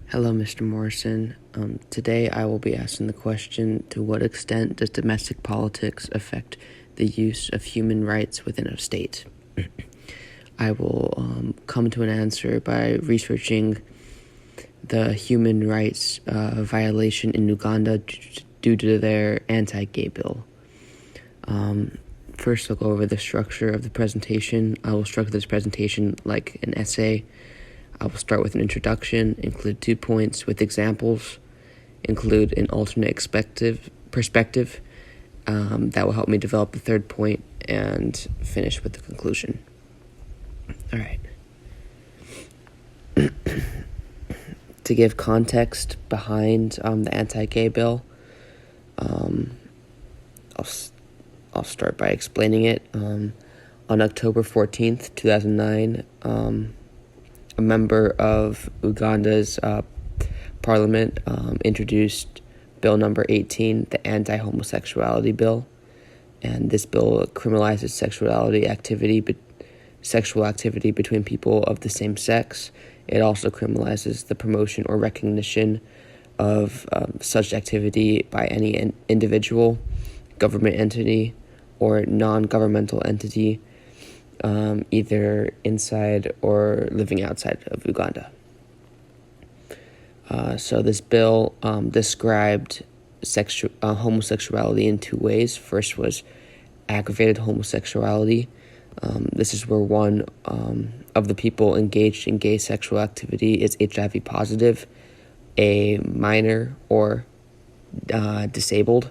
Hello, Mr. Morrison. Today I will be asking the question, to what extent does domestic politics affect the use of human rights within a state? I will come to an answer by researching the human rights violation in Uganda due to their anti-gay bill. First, I'll go over the structure of the presentation. I will structure this presentation like an essay. I will start with an introduction, include 2 points with examples, include an alternate perspective that will help me develop the third point, and finish with the conclusion. All right. To give context behind the anti-gay bill, I'll start by explaining it. On October 14th, 2009, a member of Uganda's parliament introduced Bill number 18, the anti-homosexuality bill, and this bill criminalizes sexual activity between people of the same sex. It also criminalizes the promotion or recognition of such activity by any individual, government entity, or non-governmental entity, either inside or living outside of Uganda. So this bill described homosexuality in 2 ways. First was aggravated homosexuality. This is where one of the people engaged in gay sexual activity is HIV positive, a minor, or disabled.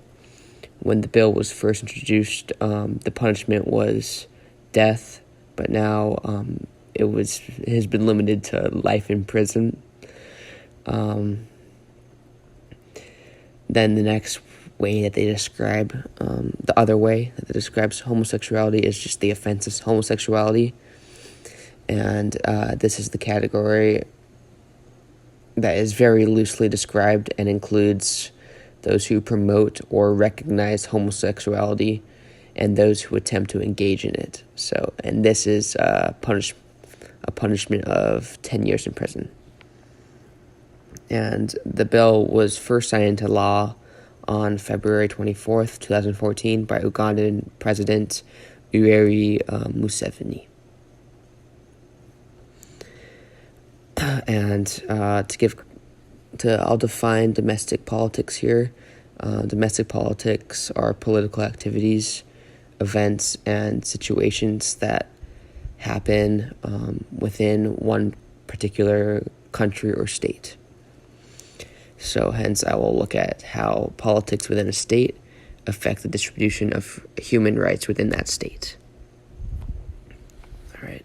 When the bill was first introduced, the punishment was death, but now it has been limited to life in prison. Then the next way that they describe, the other way that describes homosexuality is just the offense of homosexuality. And this is the category that is very loosely described and includes those who promote or recognize homosexuality and those who attempt to engage in it. And this is a punishment of 10 years in prison. And the bill was first signed into law on February 24th, 2014 by Ugandan President Yoweri Museveni. And I'll define domestic politics here. Domestic politics are political activities, events, and situations that happen within one particular country or state. So hence I will look at how politics within a state affect the distribution of human rights within that state. All right.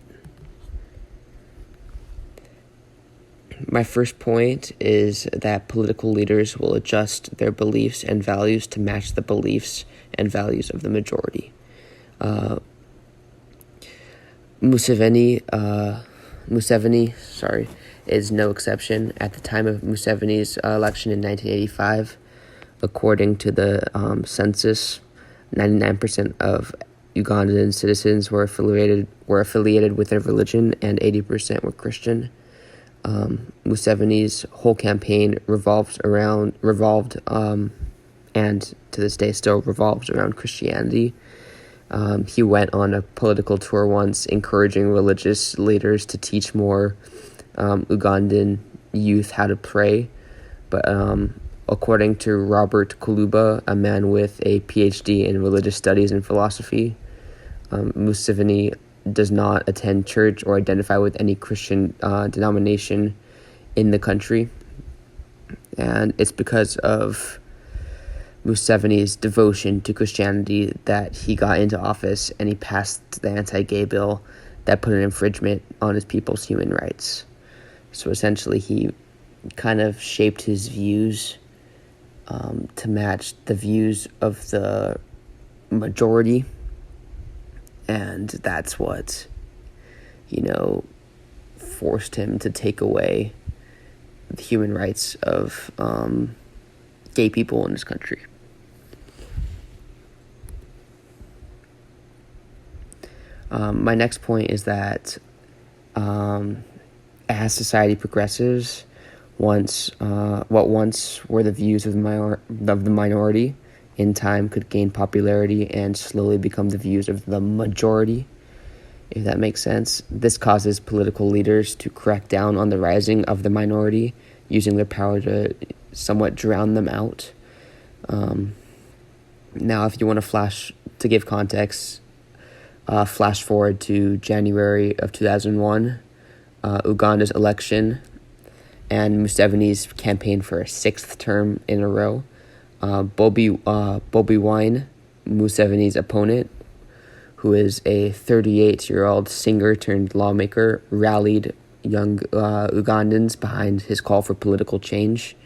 My first point is that political leaders will adjust their beliefs and values to match the beliefs and values of the majority. Museveni, is no exception. At the time of Museveni's election in 1985, according to the census, 99% of Ugandan citizens were affiliated with a religion, and 80% were Christian. Museveni's whole campaign revolved and to this day still revolves around Christianity. He went on a political tour once, encouraging religious leaders to teach more Ugandan youth how to pray. But according to Robert Kuluba, a man with a PhD in religious studies and philosophy, Museveni does not attend church or identify with any Christian denomination in the country. And it's because of Museveni's devotion to Christianity that he got into office and he passed the anti-gay bill that put an infringement on his people's human rights. So essentially he kind of shaped his views to match the views of the majority. And that's what, forced him to take away the human rights of gay people in this country. My next point is that as society progresses, what once were the views of the minority, in time could gain popularity and slowly become the views of the majority, if that makes sense. This causes political leaders to crack down on the rising of the minority, using their power to somewhat drown them out. Now, if you want to give context, flash forward to January of 2001, Uganda's election, and Museveni's campaign for a sixth term in a row. Bobi Wine, Museveni's opponent, who is a 38-year-old singer turned lawmaker, rallied young Ugandans behind his call for political change.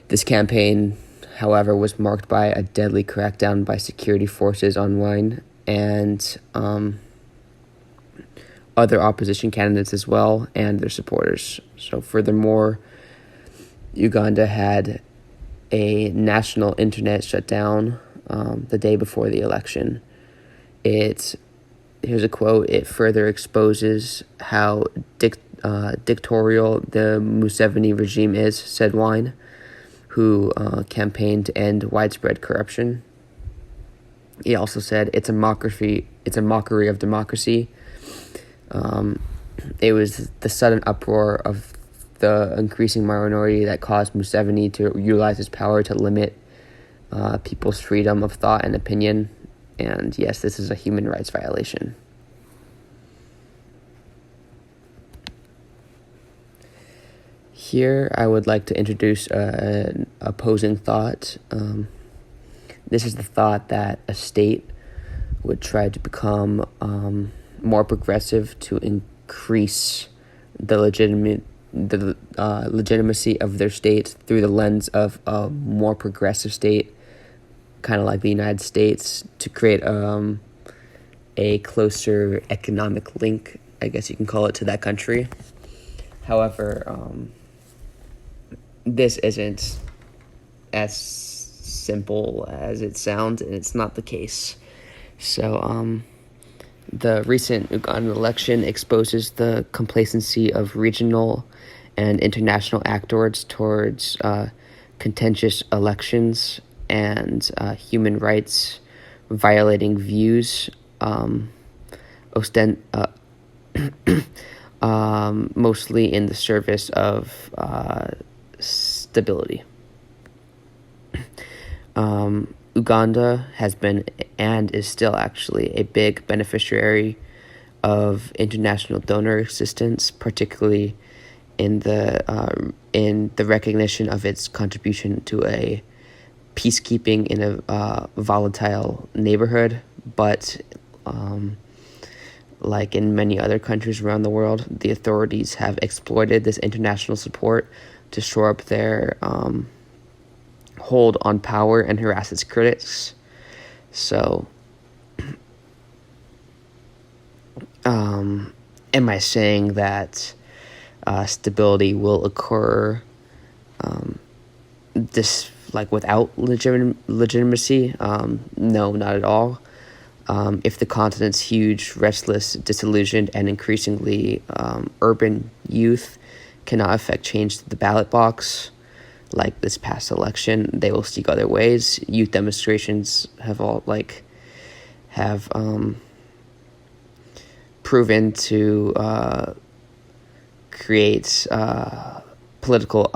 This campaign, however, was marked by a deadly crackdown by security forces on Wine and other opposition candidates as well, and their supporters. So furthermore, Uganda had a national internet shutdown the day before the election. Here's a quote: "It further exposes how dictatorial the Museveni regime is," said Wine, who campaigned to end widespread corruption. He also said, it's a mockery of democracy. It was the sudden uproar of the increasing minority that caused Museveni to utilize his power to limit people's freedom of thought and opinion. And yes, this is a human rights violation. Here, I would like to introduce an opposing thought. This is the thought that a state would try to become more progressive to increase the legitimacy of their state through the lens of a more progressive state, kind of like the United States, to create a closer economic link, I guess you can call it, to that country. However, this isn't as simple as it sounds, and it's not the case. So, the recent Ugandan election exposes the complacency of regional and international actors towards contentious elections and human rights violating views, mostly in the service of stability. Uganda has been and is still actually a big beneficiary of international donor assistance, particularly in the recognition of its contribution to a peacekeeping in a volatile neighborhood. But like in many other countries around the world, the authorities have exploited this international support to shore up their hold on power and harass its critics. So, am I saying that stability will occur without legitimacy? No, not at all. If the continent's huge, restless, disillusioned, and increasingly urban youth cannot affect change to the ballot box, like this past election, they will seek other ways. Youth demonstrations have proven to create political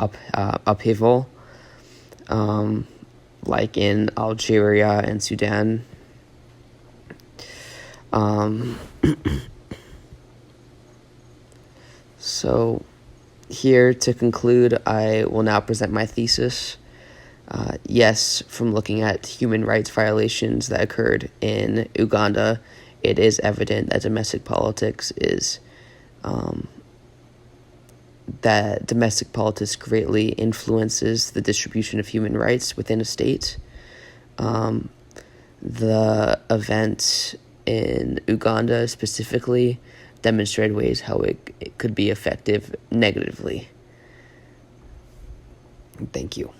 upheaval, like in Algeria and Sudan. So, here to conclude, I will now present my thesis. Yes, from looking at human rights violations that occurred in Uganda, it is evident that domestic politics greatly influences the distribution of human rights within a state. The event in Uganda specifically demonstrated ways how it could be effective negatively. Thank you.